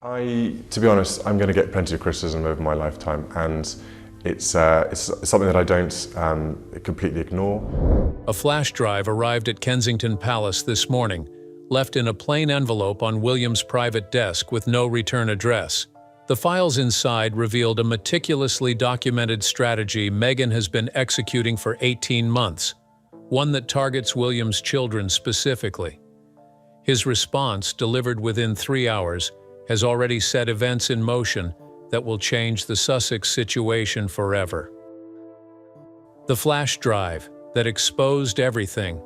To be honest, I'm going to get plenty of criticism over my lifetime, and it's something that I don't completely ignore. A flash drive arrived at Kensington Palace this morning, left in a plain envelope on William's private desk with no return address. The files inside revealed a meticulously documented strategy Meghan has been executing for 18 months, one that targets William's children specifically. His response, delivered within 3 hours, has already set events in motion that will change the Sussex situation forever. The flash drive that exposed everything.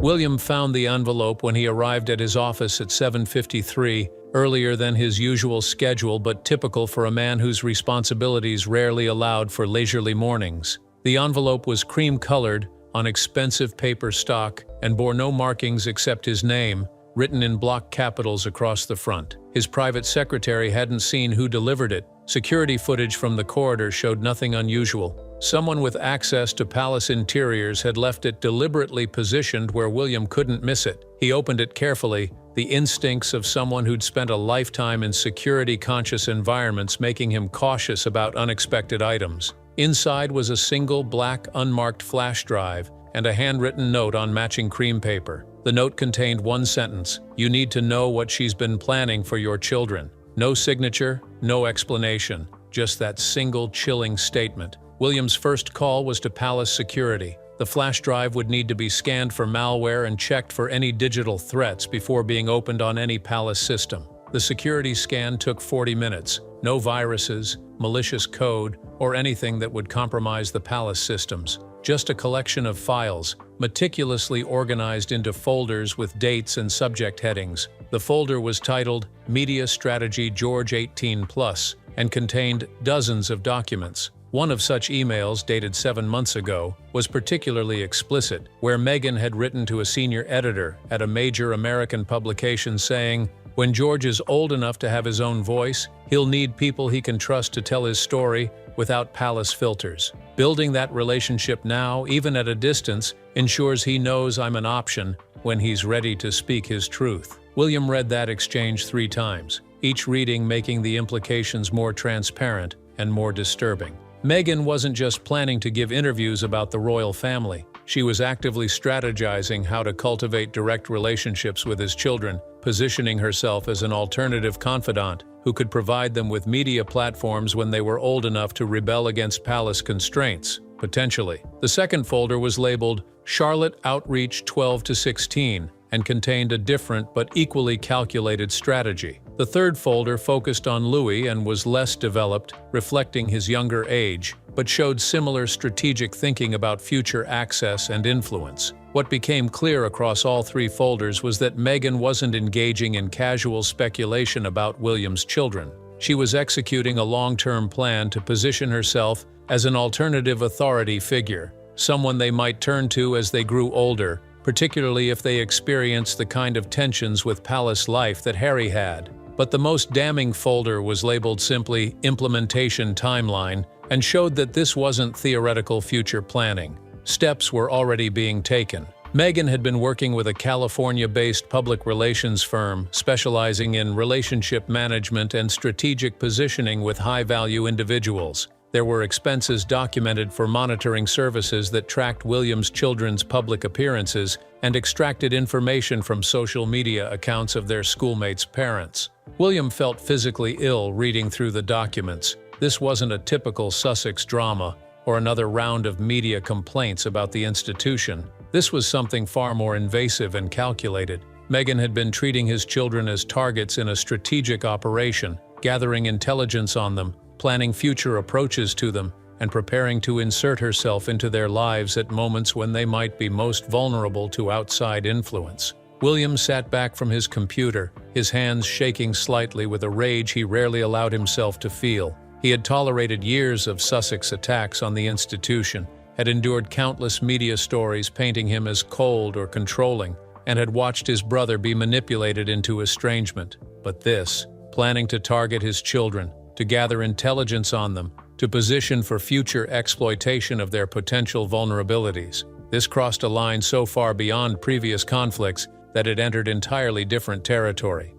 William found the envelope when he arrived at his office at 7:53, earlier than his usual schedule but typical for a man whose responsibilities rarely allowed for leisurely mornings. The envelope was cream-colored on expensive paper stock and bore no markings except his name, written in block capitals across the front. His private secretary hadn't seen who delivered it. Security footage from the corridor showed nothing unusual. Someone with access to palace interiors had left it deliberately positioned where William couldn't miss it. He opened it carefully, the instincts of someone who'd spent a lifetime in security-conscious environments making him cautious about unexpected items. Inside was a single black unmarked flash drive and a handwritten note on matching cream paper. The note contained one sentence: "You need to know what she's been planning for your children." No signature, no explanation, just that single chilling statement. William's first call was to palace security. The flash drive would need to be scanned for malware and checked for any digital threats before being opened on any palace system. The security scan took 40 minutes. No viruses, malicious code, or anything that would compromise the palace systems. Just a collection of files, meticulously organized into folders with dates and subject headings. The folder was titled Media Strategy George 18+, and contained dozens of documents. One of such emails, dated 7 months ago, was particularly explicit, where Meghan had written to a senior editor at a major American publication saying, "When George is old enough to have his own voice, he'll need people he can trust to tell his story without palace filters. Building that relationship now, even at a distance, ensures he knows I'm an option when he's ready to speak his truth." William read that exchange 3 times, each reading making the implications more transparent and more disturbing. Meghan wasn't just planning to give interviews about the royal family. She was actively strategizing how to cultivate direct relationships with his children, positioning herself as an alternative confidant who could provide them with media platforms when they were old enough to rebel against palace constraints, potentially. The second folder was labeled Charlotte Outreach 12 to 16 and contained a different but equally calculated strategy. The third folder focused on Louis and was less developed, reflecting his younger age, but showed similar strategic thinking about future access and influence. What became clear across all 3 folders was that Meghan wasn't engaging in casual speculation about William's children. She was executing a long-term plan to position herself as an alternative authority figure, someone they might turn to as they grew older, particularly if they experienced the kind of tensions with palace life that Harry had. But the most damning folder was labeled simply Implementation Timeline and showed that this wasn't theoretical future planning. Steps were already being taken. Meghan had been working with a California-based public relations firm specializing in relationship management and strategic positioning with high-value individuals. There were expenses documented for monitoring services that tracked William's children's public appearances and extracted information from social media accounts of their schoolmates' parents. William felt physically ill reading through the documents. This wasn't a typical Sussex drama or another round of media complaints about the institution. This was something far more invasive and calculated. Meghan had been treating his children as targets in a strategic operation, gathering intelligence on them, planning future approaches to them, and preparing to insert herself into their lives at moments when they might be most vulnerable to outside influence. William sat back from his computer, his hands shaking slightly with a rage he rarely allowed himself to feel. He had tolerated years of Sussex attacks on the institution, had endured countless media stories painting him as cold or controlling, and had watched his brother be manipulated into estrangement. But this, planning to target his children, to gather intelligence on them, to position for future exploitation of their potential vulnerabilities. This crossed a line so far beyond previous conflicts that it entered entirely different territory.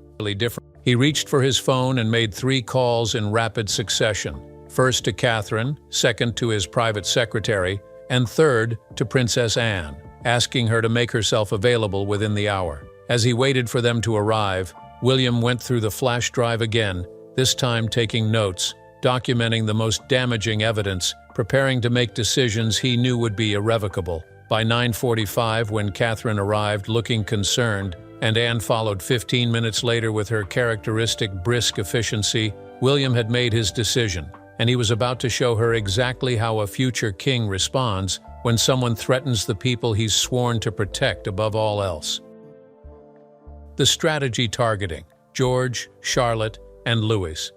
He reached for his phone and made 3 calls in rapid succession. First to Catherine, second to his private secretary, and third to Princess Anne, asking her to make herself available within the hour. As he waited for them to arrive, William went through the flash drive again, this time taking notes, documenting the most damaging evidence, preparing to make decisions he knew would be irrevocable. By 9:45, when Catherine arrived looking concerned, and Anne followed 15 minutes later with her characteristic brisk efficiency, William had made his decision, and he was about to show her exactly how a future king responds when someone threatens the people he's sworn to protect above all else. The strategy targeting George, Charlotte, and Louis.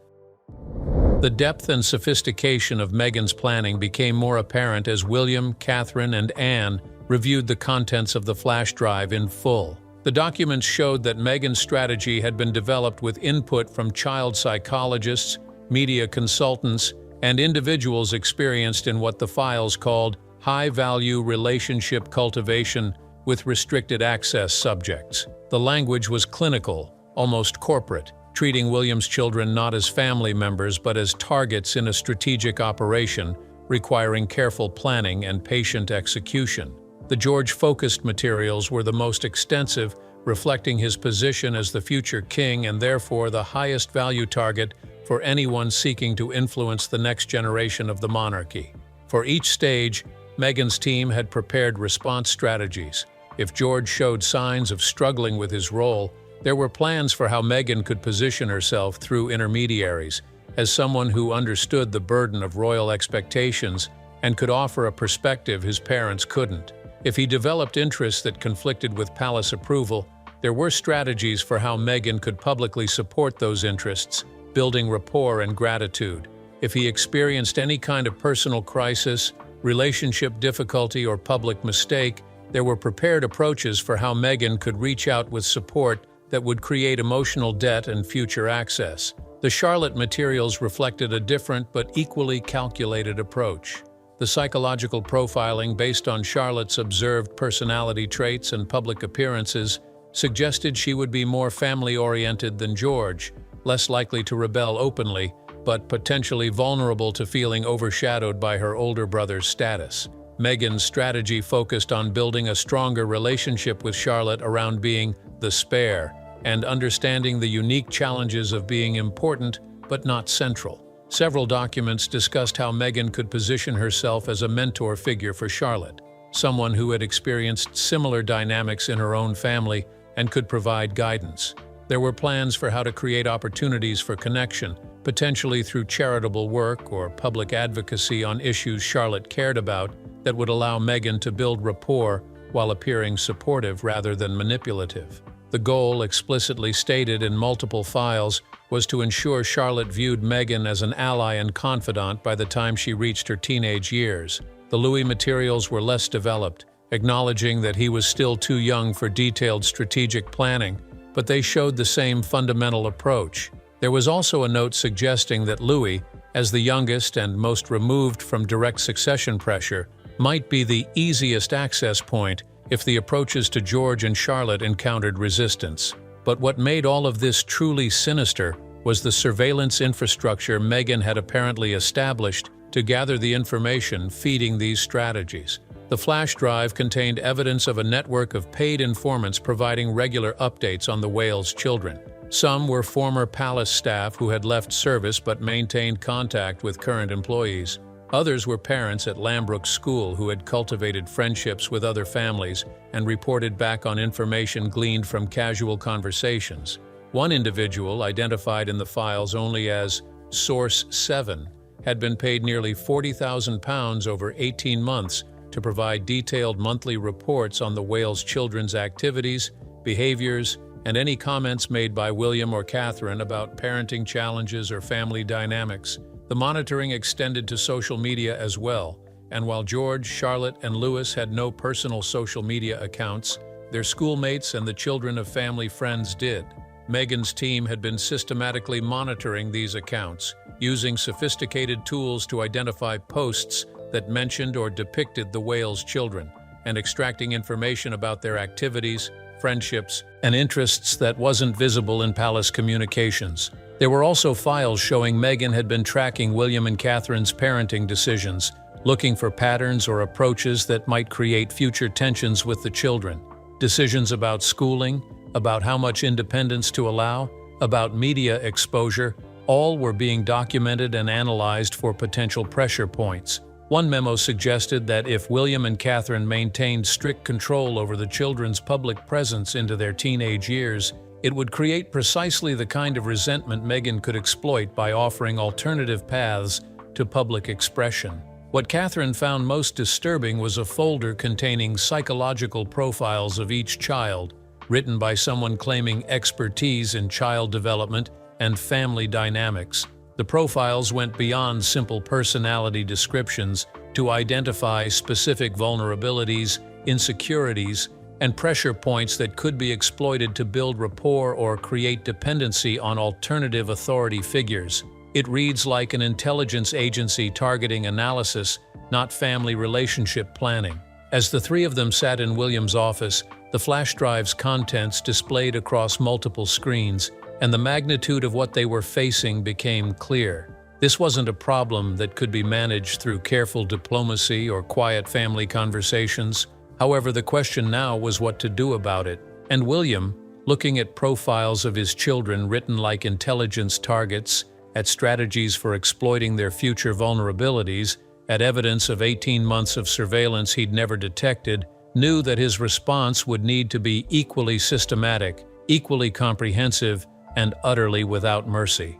The depth and sophistication of Meghan's planning became more apparent as William, Catherine, and Anne reviewed the contents of the flash drive in full. The documents showed that Meghan's strategy had been developed with input from child psychologists, media consultants, and individuals experienced in what the files called high-value relationship cultivation with restricted access subjects. The language was clinical, almost corporate, treating William's children not as family members but as targets in a strategic operation requiring careful planning and patient execution. The George-focused materials were the most extensive, reflecting his position as the future king and therefore the highest value target for anyone seeking to influence the next generation of the monarchy. For each stage, Meghan's team had prepared response strategies. If George showed signs of struggling with his role, there were plans for how Meghan could position herself through intermediaries, as someone who understood the burden of royal expectations and could offer a perspective his parents couldn't. If he developed interests that conflicted with palace approval, there were strategies for how Meghan could publicly support those interests, building rapport and gratitude. If he experienced any kind of personal crisis, relationship difficulty, or public mistake, there were prepared approaches for how Meghan could reach out with support that would create emotional debt and future access. The Charlotte materials reflected a different but equally calculated approach. The psychological profiling based on Charlotte's observed personality traits and public appearances suggested she would be more family-oriented than George, less likely to rebel openly, but potentially vulnerable to feeling overshadowed by her older brother's status. Meghan's strategy focused on building a stronger relationship with Charlotte around being the spare and understanding the unique challenges of being important but not central. Several documents discussed how Meghan could position herself as a mentor figure for Charlotte, someone who had experienced similar dynamics in her own family and could provide guidance. There were plans for how to create opportunities for connection, potentially through charitable work or public advocacy on issues Charlotte cared about, that would allow Meghan to build rapport while appearing supportive rather than manipulative. The goal, explicitly stated in multiple files, was to ensure Charlotte viewed Meghan as an ally and confidant by the time she reached her teenage years. The Louis materials were less developed, acknowledging that he was still too young for detailed strategic planning, but they showed the same fundamental approach. There was also a note suggesting that Louis, as the youngest and most removed from direct succession pressure, might be the easiest access point if the approaches to George and Charlotte encountered resistance. But what made all of this truly sinister was the surveillance infrastructure Meghan had apparently established to gather the information feeding these strategies. The flash drive contained evidence of a network of paid informants providing regular updates on the Wales children. Some were former palace staff who had left service but maintained contact with current employees. Others were parents at Lambrook School who had cultivated friendships with other families and reported back on information gleaned from casual conversations. One individual, identified in the files only as Source 7, had been paid nearly £40,000 over 18 months to provide detailed monthly reports on the Wales children's activities, behaviors, and any comments made by William or Catherine about parenting challenges or family dynamics. The monitoring extended to social media as well, and while George, Charlotte, and Louis had no personal social media accounts, their schoolmates and the children of family friends did. Meghan's team had been systematically monitoring these accounts, using sophisticated tools to identify posts that mentioned or depicted the Wales children, and extracting information about their activities, friendships, and interests that wasn't visible in palace communications. There were also files showing Meghan had been tracking William and Catherine's parenting decisions, looking for patterns or approaches that might create future tensions with the children. Decisions about schooling, about how much independence to allow, about media exposure, all were being documented and analyzed for potential pressure points. One memo suggested that if William and Catherine maintained strict control over the children's public presence into their teenage years, it would create precisely the kind of resentment Meghan could exploit by offering alternative paths to public expression. What Catherine found most disturbing was a folder containing psychological profiles of each child, written by someone claiming expertise in child development and family dynamics. The profiles went beyond simple personality descriptions to identify specific vulnerabilities, insecurities, and pressure points that could be exploited to build rapport or create dependency on alternative authority figures. It reads like an intelligence agency targeting analysis, not family relationship planning. As the three of them sat in William's office, the flash drive's contents displayed across multiple screens, and the magnitude of what they were facing became clear. This wasn't a problem that could be managed through careful diplomacy or quiet family conversations. However, the question now was what to do about it. And William, looking at profiles of his children written like intelligence targets, at strategies for exploiting their future vulnerabilities, at evidence of 18 months of surveillance he'd never detected, knew that his response would need to be equally systematic, equally comprehensive, and utterly without mercy.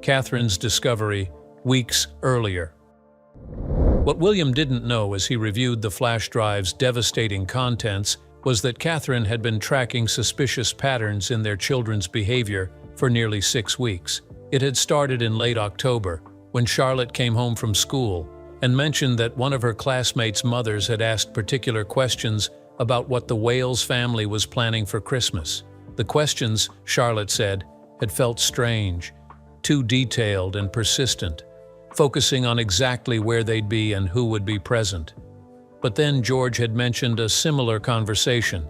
Catherine's discovery weeks earlier. What William didn't know as he reviewed the flash drive's devastating contents was that Catherine had been tracking suspicious patterns in their children's behavior for nearly 6 weeks. It had started in late October, when Charlotte came home from school and mentioned that one of her classmates' mothers had asked particular questions about what the Wales family was planning for Christmas. The questions, Charlotte said, had felt strange, too detailed and persistent, focusing on exactly where they'd be and who would be present. But then George had mentioned a similar conversation,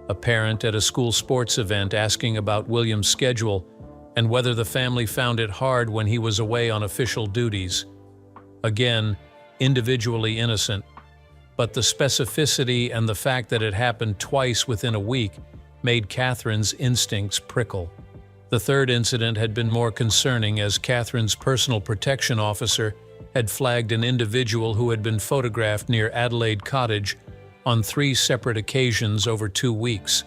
a parent at a school sports event asking about William's schedule and whether the family found it hard when he was away on official duties. Again, individually innocent, but the specificity and the fact that it happened twice within a week made Catherine's instincts prickle. The third incident had been more concerning as Catherine's personal protection officer had flagged an individual who had been photographed near Adelaide Cottage on 3 separate occasions over 2 weeks,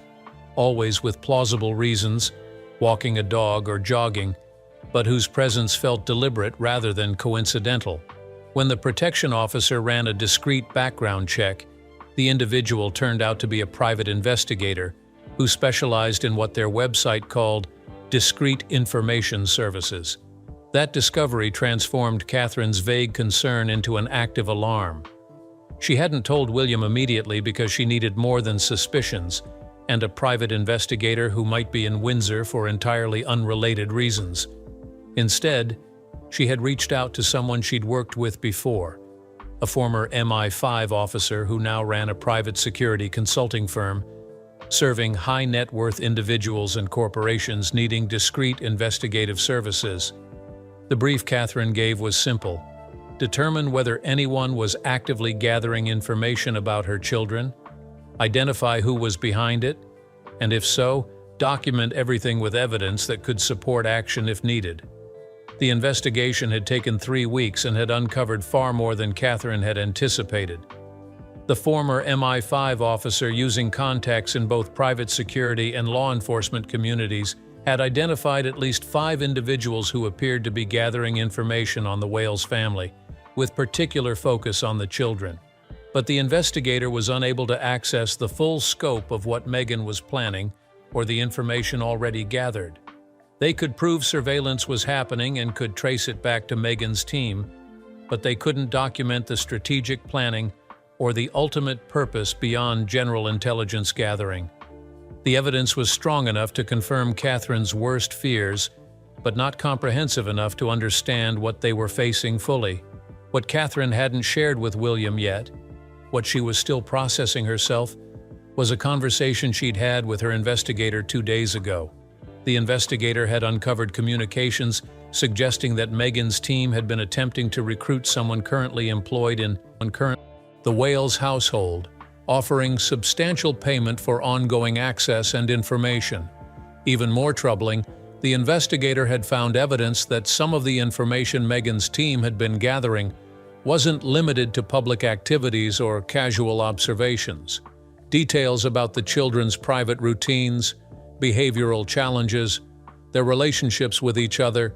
always with plausible reasons, walking a dog or jogging, but whose presence felt deliberate rather than coincidental. When the protection officer ran a discreet background check, the individual turned out to be a private investigator who specialized in what their website called discrete information services. That discovery transformed Catherine's vague concern into an active alarm. She hadn't told William immediately because she needed more than suspicions and a private investigator who might be in Windsor for entirely unrelated reasons. Instead, she had reached out to someone she'd worked with before, a former MI5 officer who now ran a private security consulting firm, serving high-net-worth individuals and corporations needing discreet investigative services. The brief Catherine gave was simple: determine whether anyone was actively gathering information about her children, identify who was behind it, and if so, document everything with evidence that could support action if needed. The investigation had taken 3 weeks and had uncovered far more than Catherine had anticipated. The former MI5 officer, using contacts in both private security and law enforcement communities, had identified at least 5 individuals who appeared to be gathering information on the Wales family, with particular focus on the children. But the investigator was unable to access the full scope of what Meghan was planning or the information already gathered. They could prove surveillance was happening and could trace it back to Meghan's team, but they couldn't document the strategic planning or the ultimate purpose beyond general intelligence gathering. The evidence was strong enough to confirm Catherine's worst fears, but not comprehensive enough to understand what they were facing fully. What Catherine hadn't shared with William yet, what she was still processing herself, was a conversation she'd had with her investigator 2 days ago. The investigator had uncovered communications suggesting that Meghan's team had been attempting to recruit someone currently employed in the Wales household, offering substantial payment for ongoing access and information. Even more troubling, the investigator had found evidence that some of the information Meghan's team had been gathering wasn't limited to public activities or casual observations. Details about the children's private routines, behavioral challenges, their relationships with each other,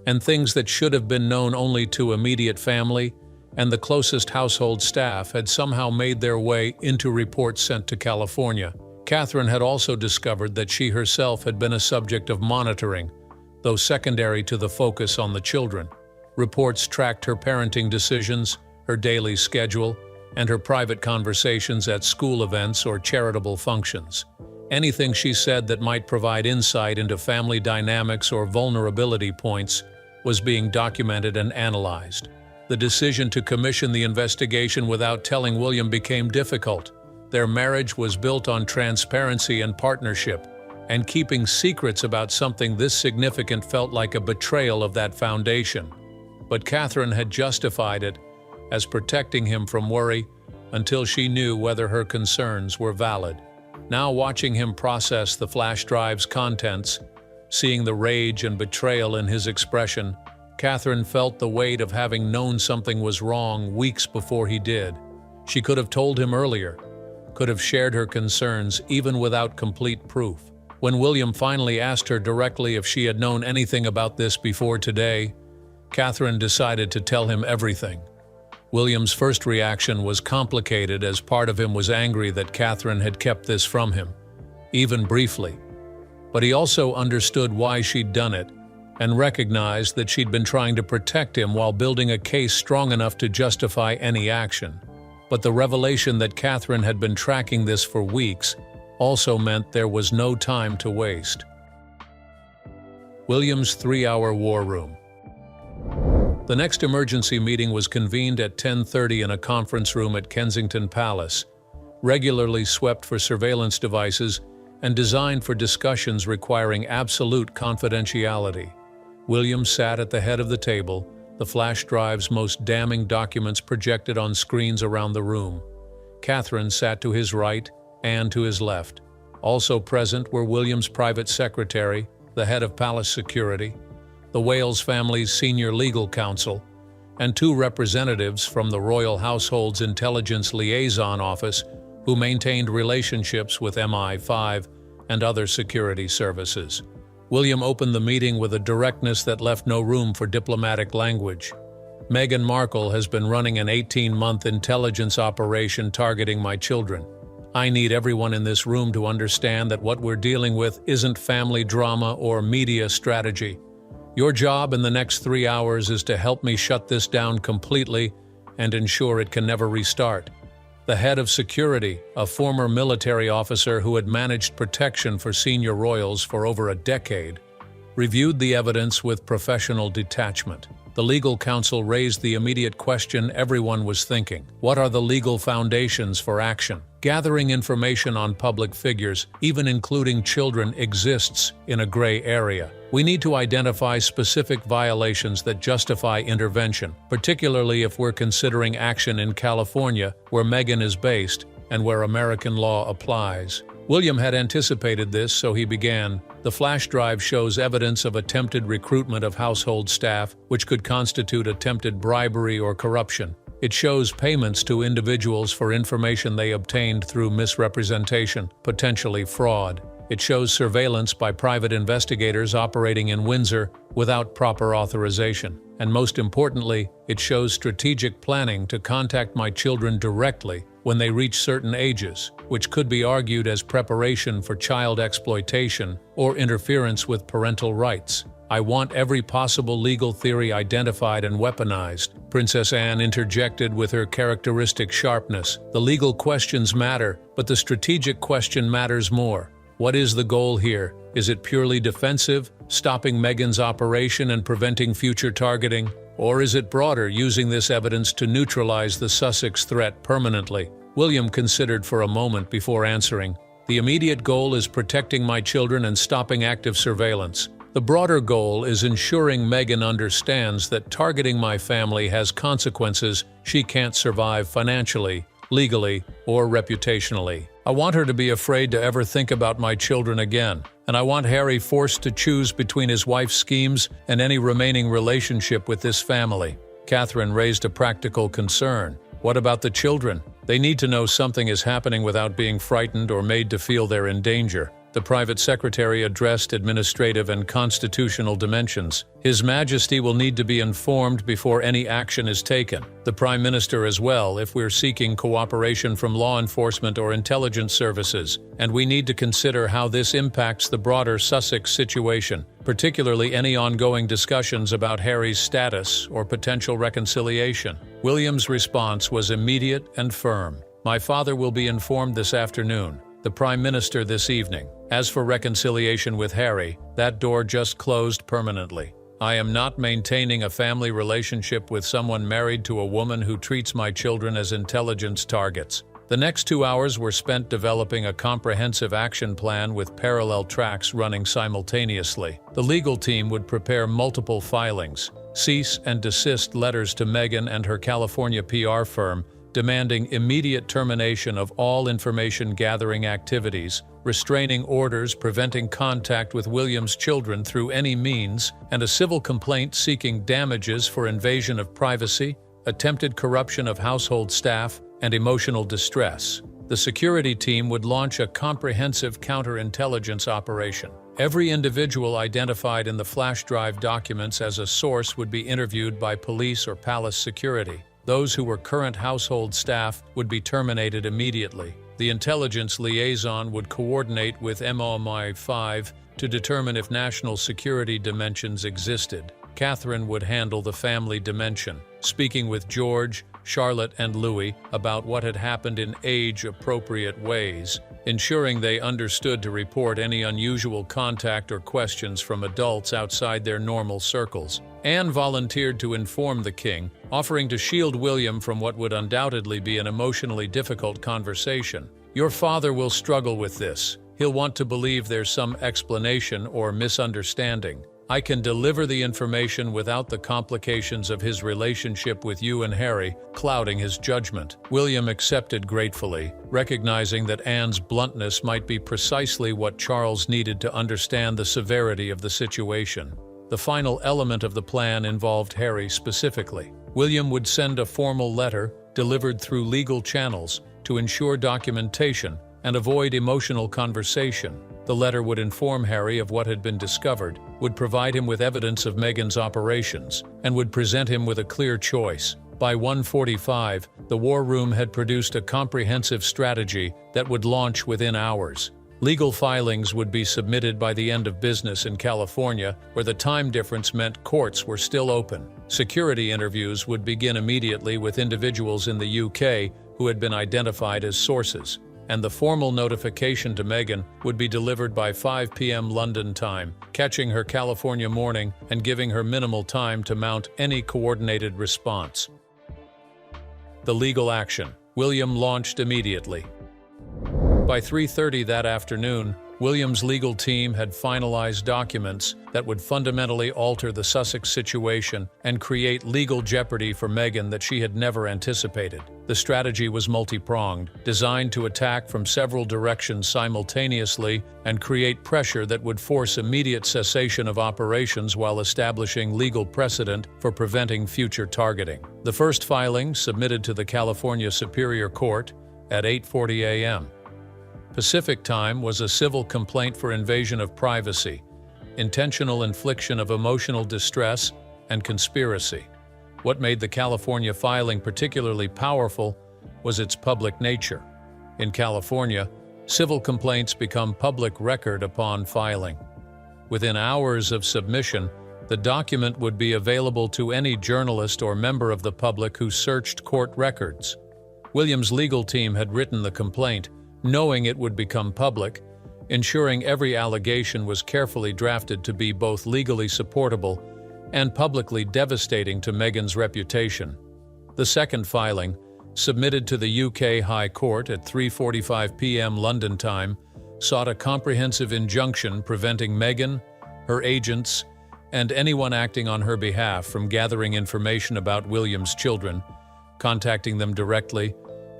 and things that should have been known only to immediate family and the closest household staff had somehow made their way into reports sent to California. Catherine had also discovered that she herself had been a subject of monitoring, though secondary to the focus on the children. Reports tracked her parenting decisions, her daily schedule, and her private conversations at school events or charitable functions. Anything she said that might provide insight into family dynamics or vulnerability points was being documented and analyzed. The decision to commission the investigation without telling William became difficult. Their marriage was built on transparency and partnership, and keeping secrets about something this significant felt like a betrayal of that foundation. But Catherine had justified it as protecting him from worry until she knew whether her concerns were valid. Now, watching him process the flash drive's contents, seeing the rage and betrayal in his expression, Catherine felt the weight of having known something was wrong weeks before he did. She could have told him earlier, could have shared her concerns even without complete proof. When William finally asked her directly if she had known anything about this before today, Catherine decided to tell him everything. William's first reaction was complicated, as part of him was angry that Catherine had kept this from him, even briefly. But he also understood why she'd done it, and recognized that she'd been trying to protect him while building a case strong enough to justify any action. But the revelation that Catherine had been tracking this for weeks also meant there was no time to waste. William's 3-hour war room. The next emergency meeting was convened at 10:30 in a conference room at Kensington Palace, regularly swept for surveillance devices and designed for discussions requiring absolute confidentiality. William sat at the head of the table, the flash drive's most damning documents projected on screens around the room. Catherine sat to his right and to his left. Also present were William's private secretary, the head of palace security, the Wales family's senior legal counsel, and 2 representatives from the royal household's intelligence liaison office who maintained relationships with MI5 and other security services. William opened the meeting with a directness that left no room for diplomatic language. Meghan Markle has been running an 18-month intelligence operation targeting my children. I need everyone in this room to understand that what we're dealing with isn't family drama or media strategy. Your job in the next 3 hours is to help me shut this down completely and ensure it can never restart. The head of security, a former military officer who had managed protection for senior royals for over a decade, reviewed the evidence with professional detachment. The legal counsel raised the immediate question everyone was thinking: what are the legal foundations for action? Gathering information on public figures, even including children, exists in a gray area. We need to identify specific violations that justify intervention, particularly if we're considering action in California, where Meghan is based and where American law applies. William had anticipated this, so he began. The flash drive shows evidence of attempted recruitment of household staff, which could constitute attempted bribery or corruption. It shows payments to individuals for information they obtained through misrepresentation, potentially fraud. It shows surveillance by private investigators operating in Windsor without proper authorization. And most importantly, it shows strategic planning to contact my children directly when they reach certain ages, which could be argued as preparation for child exploitation or interference with parental rights. I want every possible legal theory identified and weaponized, Princess Anne interjected with her characteristic sharpness. The legal questions matter, but the strategic question matters more. What is the goal here? Is it purely defensive, stopping Meghan's operation and preventing future targeting? Or is it broader, using this evidence to neutralize the Sussex threat permanently? William considered for a moment before answering. The immediate goal is protecting my children and stopping active surveillance. The broader goal is ensuring Meghan understands that targeting my family has consequences she can't survive financially, legally, or reputationally. I want her to be afraid to ever think about my children again, and I want Harry forced to choose between his wife's schemes and any remaining relationship with this family. Catherine raised a practical concern. What about the children? They need to know something is happening without being frightened or made to feel they're in danger. The private secretary addressed administrative and constitutional dimensions. His Majesty will need to be informed before any action is taken. The Prime Minister as well, if we're seeking cooperation from law enforcement or intelligence services. And we need to consider how this impacts the broader Sussex situation, particularly any ongoing discussions about Harry's status or potential reconciliation. William's response was immediate and firm. My father will be informed this afternoon. The Prime Minister this evening. As for reconciliation with Harry, that door just closed permanently. I am not maintaining a family relationship with someone married to a woman who treats my children as intelligence targets. The next 2 hours were spent developing a comprehensive action plan with parallel tracks running simultaneously. The legal team would prepare multiple filings, cease and desist letters to Meghan and her California PR firm, demanding immediate termination of all information-gathering activities, restraining orders preventing contact with William's children through any means, and a civil complaint seeking damages for invasion of privacy, attempted corruption of household staff, and emotional distress. The security team would launch a comprehensive counterintelligence operation. Every individual identified in the flash drive documents as a source would be interviewed by police or palace security. Those who were current household staff would be terminated immediately. The intelligence liaison would coordinate with MI5 to determine if national security dimensions existed. Catherine would handle the family dimension, speaking with George, Charlotte, and Louis about what had happened in age-appropriate ways, ensuring they understood to report any unusual contact or questions from adults outside their normal circles. Anne volunteered to inform the king, offering to shield William from what would undoubtedly be an emotionally difficult conversation. Your father will struggle with this. He'll want to believe there's some explanation or misunderstanding. I can deliver the information without the complications of his relationship with you and Harry clouding his judgment. William accepted gratefully, recognizing that Anne's bluntness might be precisely what Charles needed to understand the severity of the situation. The final element of the plan involved Harry specifically. William would send a formal letter, delivered through legal channels, to ensure documentation and avoid emotional conversation. The letter would inform Harry of what had been discovered, would provide him with evidence of Meghan's operations, and would present him with a clear choice. By 1:45, the War Room had produced a comprehensive strategy that would launch within hours. Legal filings would be submitted by the end of business in California, where the time difference meant courts were still open. Security interviews would begin immediately with individuals in the UK who had been identified as sources, and the formal notification to Meghan would be delivered by 5 p.m. London time, catching her California morning and giving her minimal time to mount any coordinated response. The legal action. William launched immediately. By 3:30 that afternoon, William's legal team had finalized documents that would fundamentally alter the Sussex situation and create legal jeopardy for Meghan that she had never anticipated. The strategy was multi-pronged, designed to attack from several directions simultaneously and create pressure that would force immediate cessation of operations while establishing legal precedent for preventing future targeting. The first filing, submitted to the California Superior Court at 8:40 a.m. Pacific Time, was a civil complaint for invasion of privacy, intentional infliction of emotional distress, and conspiracy. What made the California filing particularly powerful was its public nature. In California, civil complaints become public record upon filing. Within hours of submission, the document would be available to any journalist or member of the public who searched court records. William's legal team had written the complaint, knowing it would become public, ensuring every allegation was carefully drafted to be both legally supportable and publicly devastating to Meghan's reputation. The second filing, submitted to the UK High Court at 3:45 p.m. London time, sought a comprehensive injunction preventing Meghan, her agents, and anyone acting on her behalf from gathering information about William's children, contacting them directly,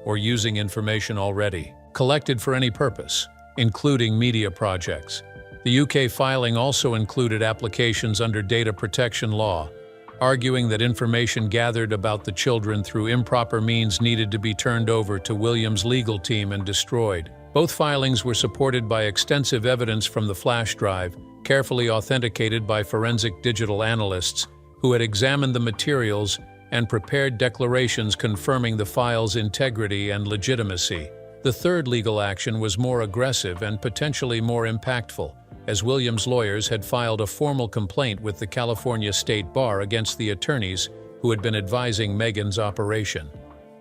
or using information already collected for any purpose, including media projects. The UK filing also included applications under data protection law, arguing that information gathered about the children through improper means needed to be turned over to William's legal team and destroyed. Both filings were supported by extensive evidence from the flash drive, carefully authenticated by forensic digital analysts who had examined the materials and prepared declarations confirming the file's integrity and legitimacy. The third legal action was more aggressive and potentially more impactful, as William's lawyers had filed a formal complaint with the California State Bar against the attorneys who had been advising Meghan's operation.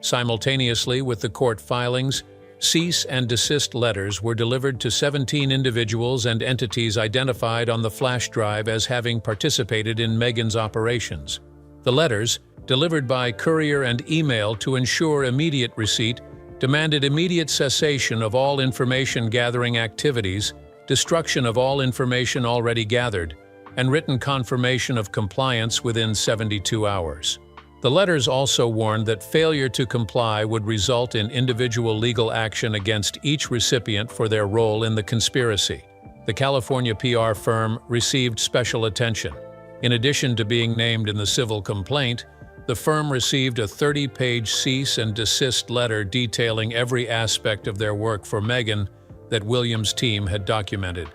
Simultaneously with the court filings, cease and desist letters were delivered to 17 individuals and entities identified on the flash drive as having participated in Meghan's operations. The letters, delivered by courier and email to ensure immediate receipt, demanded immediate cessation of all information-gathering activities, destruction of all information already gathered, and written confirmation of compliance within 72 hours. The letters also warned that failure to comply would result in individual legal action against each recipient for their role in the conspiracy. The California PR firm received special attention. In addition to being named in the civil complaint, the firm received a 30-page cease and desist letter detailing every aspect of their work for Meghan that William's team had documented.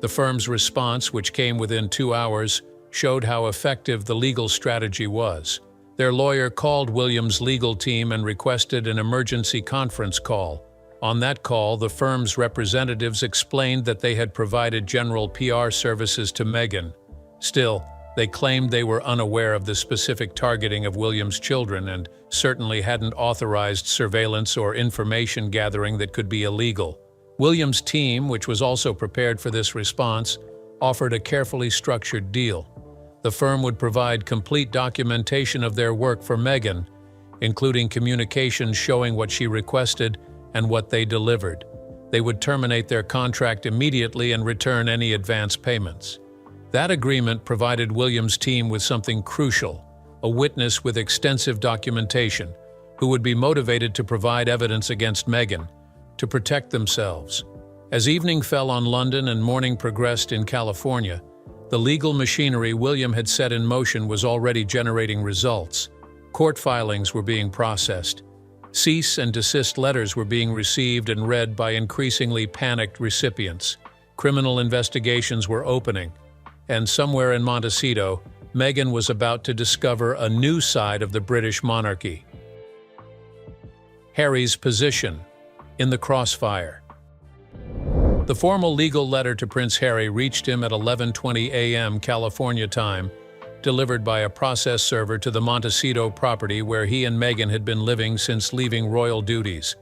The firm's response, which came within 2 hours, showed how effective the legal strategy was. Their lawyer called William's legal team and requested an emergency conference call. On that call, the firm's representatives explained that they had provided general PR services to Meghan. Still, they claimed they were unaware of the specific targeting of William's children and certainly hadn't authorized surveillance or information gathering that could be illegal. William's team, which was also prepared for this response, offered a carefully structured deal. The firm would provide complete documentation of their work for Meghan, including communications showing what she requested and what they delivered. They would terminate their contract immediately and return any advance payments. That agreement provided William's team with something crucial, a witness with extensive documentation, who would be motivated to provide evidence against Meghan, to protect themselves. As evening fell on London and morning progressed in California, the legal machinery William had set in motion was already generating results. Court filings were being processed. Cease and desist letters were being received and read by increasingly panicked recipients. Criminal investigations were opening. And somewhere in Montecito, Meghan was about to discover a new side of the British monarchy. Harry's position in the crossfire. The formal legal letter to Prince Harry reached him at 11:20 a.m. California time, delivered by a process server to the Montecito property where he and Meghan had been living since leaving royal duties.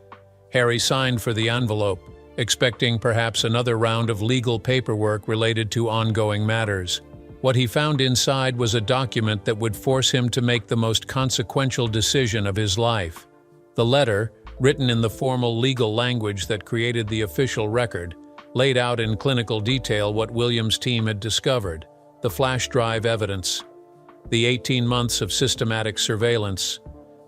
Harry signed for the envelope, expecting perhaps another round of legal paperwork related to ongoing matters. What he found inside was a document that would force him to make the most consequential decision of his life. The letter, written in the formal legal language that created the official record, laid out in clinical detail what William's team had discovered: the flash drive evidence, the 18 months of systematic surveillance.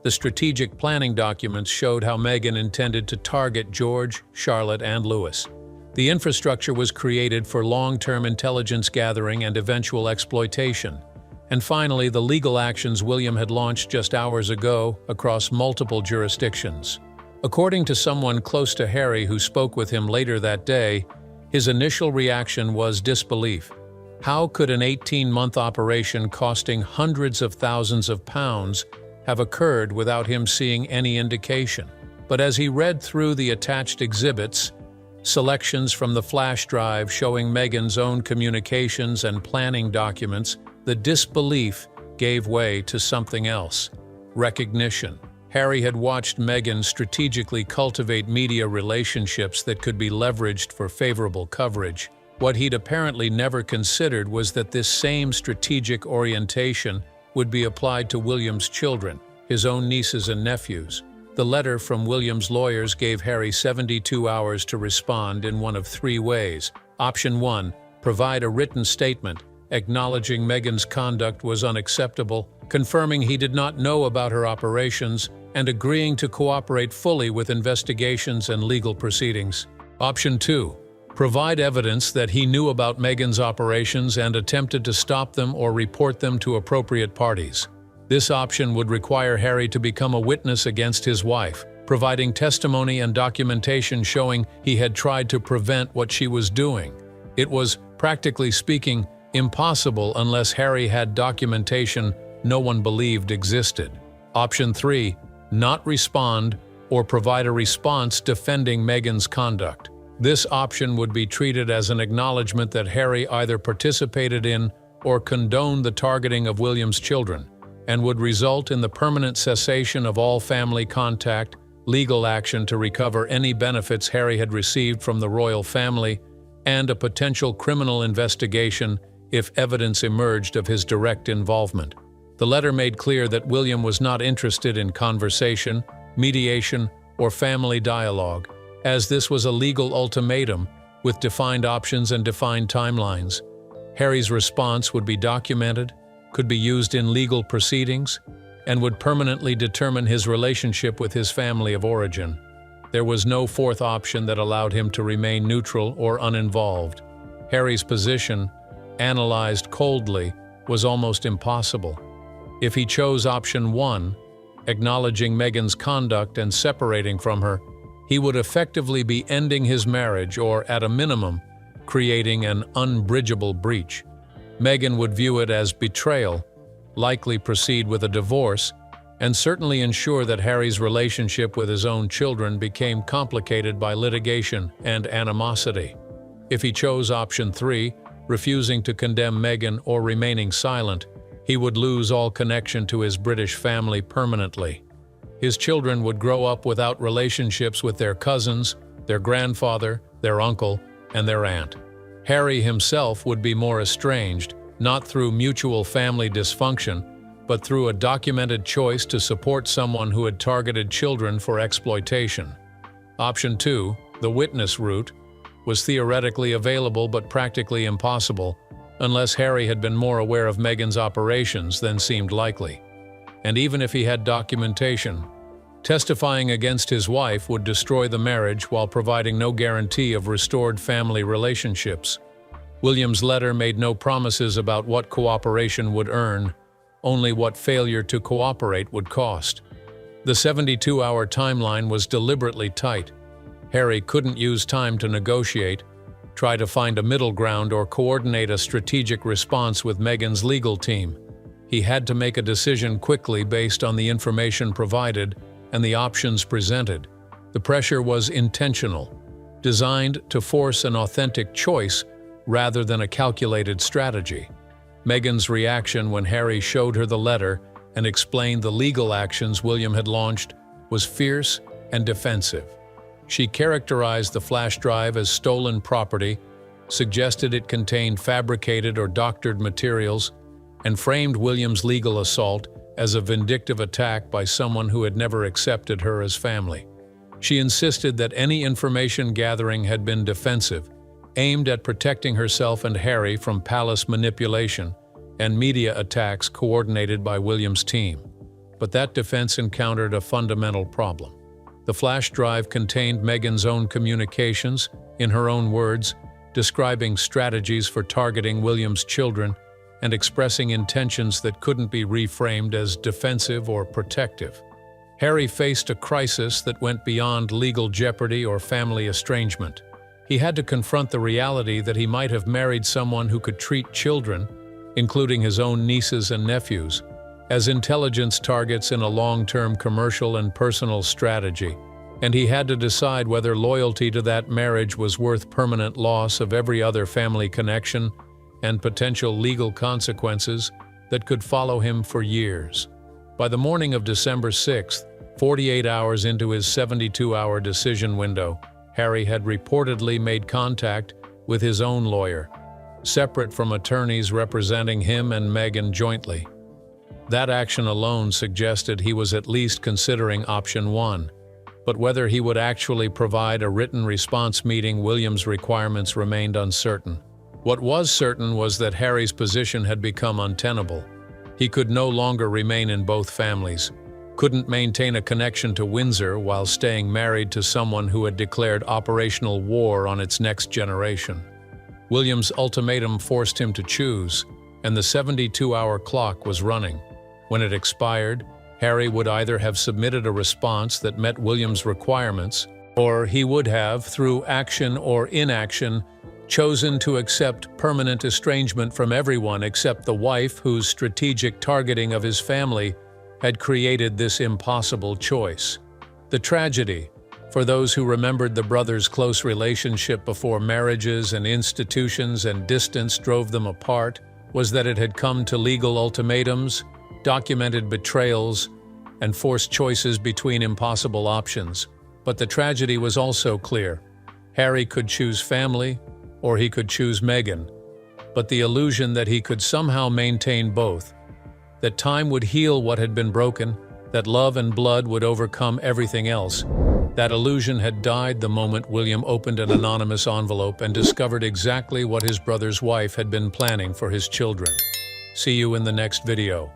The strategic planning documents showed how Meghan intended to target George, Charlotte, and Louis. The infrastructure was created for long-term intelligence gathering and eventual exploitation. And finally, the legal actions William had launched just hours ago across multiple jurisdictions. According to someone close to Harry who spoke with him later that day, his initial reaction was disbelief. How could an 18-month operation costing hundreds of thousands of pounds have occurred without him seeing any indication? But as he read through the attached exhibits, selections from the flash drive showing Meghan's own communications and planning documents, the disbelief gave way to something else: recognition. Harry had watched Meghan strategically cultivate media relationships that could be leveraged for favorable coverage. What he'd apparently never considered was that this same strategic orientation would be applied to William's children, his own nieces and nephews. The letter from William's lawyers gave Harry 72 hours to respond in one of three ways. Option 1, provide a written statement acknowledging Meghan's conduct was unacceptable, confirming he did not know about her operations, and agreeing to cooperate fully with investigations and legal proceedings. Option 2, provide evidence that he knew about Meghan's operations and attempted to stop them or report them to appropriate parties. This option would require Harry to become a witness against his wife, providing testimony and documentation showing he had tried to prevent what she was doing. It was, practically speaking, impossible unless Harry had documentation no one believed existed. Option 3, not respond or provide a response defending Meghan's conduct. This option would be treated as an acknowledgement that Harry either participated in or condoned the targeting of William's children, and would result in the permanent cessation of all family contact, legal action to recover any benefits Harry had received from the royal family, and a potential criminal investigation if evidence emerged of his direct involvement. The letter made clear that William was not interested in conversation, mediation, or family dialogue, as this was a legal ultimatum with defined options and defined timelines. Harry's response would be documented, could be used in legal proceedings, and would permanently determine his relationship with his family of origin. There was no fourth option that allowed him to remain neutral or uninvolved. Harry's position, analyzed coldly, was almost impossible. If he chose option 1, acknowledging Meghan's conduct and separating from her, he would effectively be ending his marriage or, at a minimum, creating an unbridgeable breach. Meghan would view it as betrayal, likely proceed with a divorce, and certainly ensure that Harry's relationship with his own children became complicated by litigation and animosity. If he chose option 3, refusing to condemn Meghan or remaining silent, he would lose all connection to his British family permanently. His children would grow up without relationships with their cousins, their grandfather, their uncle, and their aunt. Harry himself would be more estranged, not through mutual family dysfunction, but through a documented choice to support someone who had targeted children for exploitation. Option 2, the witness route, was theoretically available but practically impossible, unless Harry had been more aware of Meghan's operations than seemed likely. And even if he had documentation, testifying against his wife would destroy the marriage while providing no guarantee of restored family relationships. William's letter made no promises about what cooperation would earn, only what failure to cooperate would cost. The 72-hour timeline was deliberately tight. Harry couldn't use time to negotiate, try to find a middle ground, or coordinate a strategic response with Meghan's legal team. He had to make a decision quickly based on the information provided and the options presented. The pressure was intentional, designed to force an authentic choice rather than a calculated strategy. Meghan's reaction when Harry showed her the letter and explained the legal actions William had launched was fierce and defensive. She characterized the flash drive as stolen property, suggested it contained fabricated or doctored materials, and framed William's legal assault as a vindictive attack by someone who had never accepted her as family. She insisted that any information gathering had been defensive, aimed at protecting herself and Harry from palace manipulation and media attacks coordinated by William's team. But that defense encountered a fundamental problem. The flash drive contained Meghan's own communications, in her own words, describing strategies for targeting William's children and expressing intentions that couldn't be reframed as defensive or protective. Harry faced a crisis that went beyond legal jeopardy or family estrangement. He had to confront the reality that he might have married someone who could treat children, including his own nieces and nephews, as intelligence targets in a long-term commercial and personal strategy, and he had to decide whether loyalty to that marriage was worth permanent loss of every other family connection and potential legal consequences that could follow him for years. By the morning of December 6th, 48 hours into his 72-hour decision window, Harry had reportedly made contact with his own lawyer, separate from attorneys representing him and Meghan jointly. That action alone suggested he was at least considering option one. But whether he would actually provide a written response meeting William's requirements remained uncertain. What was certain was that Harry's position had become untenable. He could no longer remain in both families, couldn't maintain a connection to Windsor while staying married to someone who had declared operational war on its next generation. William's ultimatum forced him to choose, and the 72-hour clock was running. When it expired, Harry would either have submitted a response that met William's requirements, or he would have, through action or inaction, chosen to accept permanent estrangement from everyone except the wife whose strategic targeting of his family had created this impossible choice. The tragedy, for those who remembered the brothers' close relationship before marriages and institutions and distance drove them apart, was that it had come to legal ultimatums, documented betrayals, and forced choices between impossible options. But the tragedy was also clear. Harry could choose family, or he could choose Meghan. But the illusion that he could somehow maintain both, that time would heal what had been broken, that love and blood would overcome everything else, that illusion had died the moment William opened an anonymous envelope and discovered exactly what his brother's wife had been planning for his children. See you in the next video.